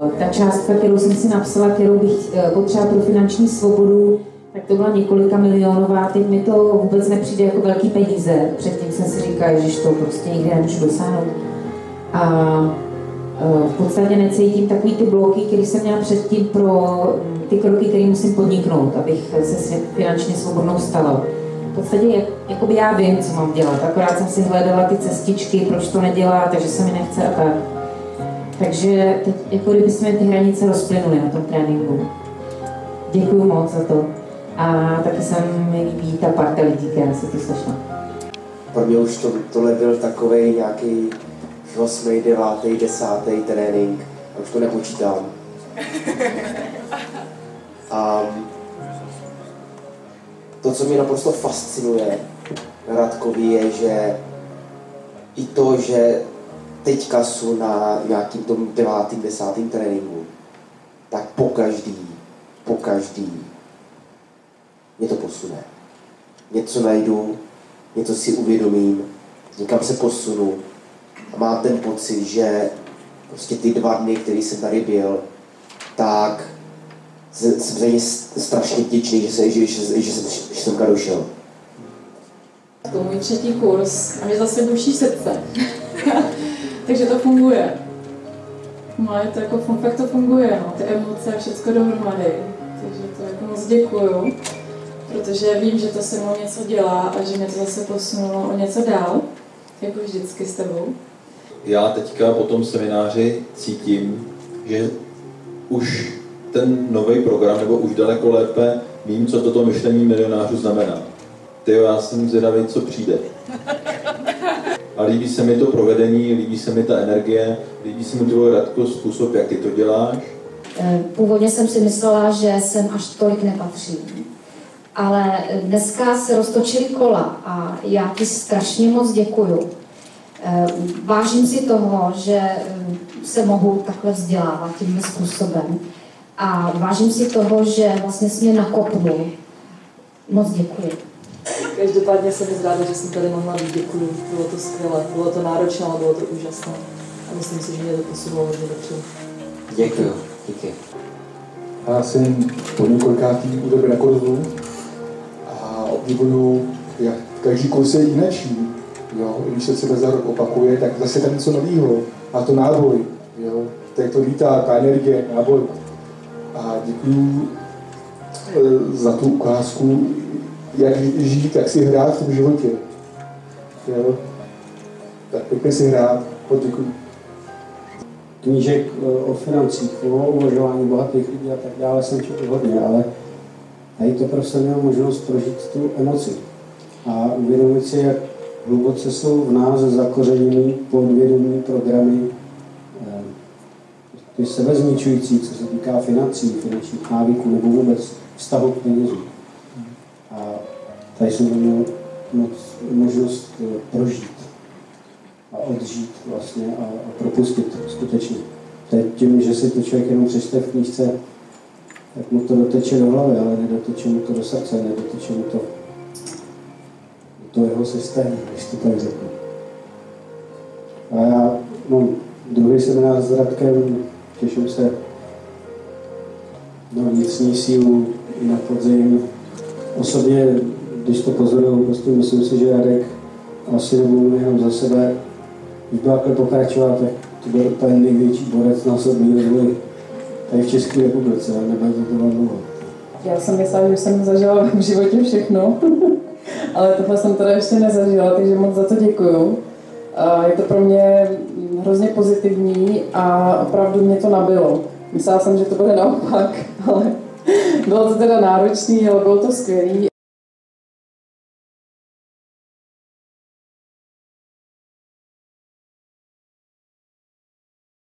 Ta částka, kterou jsem si napsala, kterou bych potřeba pro finanční svobodu, tak to byla několika milionová. Teď mi to vůbec nepřijde jako velký peníze. Předtím jsem si říkala, že to prostě nikdy nemůžu dosáhnout. A v podstatě necítím takový ty bloky, které jsem měla předtím pro ty kroky, které musím podniknout, abych se finančně svobodnou stala. V podstatě jakoby já vím, co mám dělat, akorát jsem si hledala ty cestičky, proč to nedělá, takže se mi nechce a tak. Takže teď, jako kdyby jsme ty hranice rozplynuly na tom tréninku. Děkuju moc za to. A taky se mi líbí ta parta lidí, která se tu sešla. Pro mě už tohle byl takovej nějaký 8., 9., 10. trénink. A už to nepočítám. A to, co mě naprosto fascinuje na Radkovi, je, že i to, že teďka jsou na nějakým tom 9., 10. tréninku, tak po každý mě to posune. Něco najdu, něco si uvědomím, někam se posunu a mám ten pocit, že prostě ty 2 dny, který jsem tady byl, tak jsem za ně strašně vděčný, že jsem tady došel. To je můj 3. kurz a mě zase duší srdce. Takže to funguje. No, je to jako, fakt to funguje, no. Ty emoce, všechno dohromady. Takže to jako moc děkuju, protože vím, že to se mnou něco dělá a že mě to zase posunulo o něco dál, jako vždycky s tebou. Já teďka po tom semináři cítím, že už ten nový program, nebo už daleko lépe vím, co toto myšlení milionářů znamená. Tyjo, já jsem zvědavý, co přijde. A líbí se mi to provedení, líbí se mi ta energie, líbí se mi tvůj, Radko, způsob, jak ty to děláš. Původně jsem si myslela, že sem až tolik nepatří. Ale dneska se roztočily kola a já ti strašně moc děkuju. Vážím si toho, že se mohu takhle vzdělávat tímhle způsobem. A vážím si toho, že vlastně jsi mě nakopnul. Moc děkuji. Každopádně jsem moc ráda, že jsem tady mohla být. Děkuju. Bylo to skvělé, bylo to náročné, ale bylo to úžasné. A myslím si, že mě to posunulo hodně dopředu. Děkuju. Díky. Já jsem po několikátý u tebe na kurzu a obdivuju, jak každý kurz je jináčí. Jo, když se třeba za rok opakuje, tak zase tam něco nového. A to náboj, jo, tak to lítá, ta energie, náboj. A děkuju za tu ukázku, jak žít, jak si hrát v tom životě. Jo, tak pěkně si hrát, děkuju. Knížek o financích, o uvažování bohatých lidí a tak dále jsem četl hodně, ale tady to prostě měl možnost prožít tu emoci a uvědomit si, jak hluboce jsou v nás zakořeněný podvědomí programy, ty sebezničující, co se týká financí, finančních návyků nebo vůbec vztahu k penězům. A tady jsem měl možnost prožít a odžít vlastně a propustit skutečně. Teď tím, že si to člověk jenom přečte v knížce, tak mu to doteče do hlavy, ale nedoteče mu to do srdce, nedoteče mu to do jeho systému, když to tak řeknu. A já mám druhý seminář s Radkem, těším se na vnitřní sílu i na podzim. Osobně, když to pozoruju, prostě myslím si, že Radek asi nebudu jenom za sebe, když byl takhle pokračovat, tak to byl ten největší borec na osobní rozvoj tady v České republice, ale nebude to trvat dlouho. Já jsem myslela, že jsem zažila v životě všechno, ale tohle jsem teda ještě nezažila, takže moc za to děkuju. Je to pro mě hrozně pozitivní a opravdu mě to nabilo. Myslela jsem, že to bude naopak, ale bylo to teda náročné, ale bylo to skvělé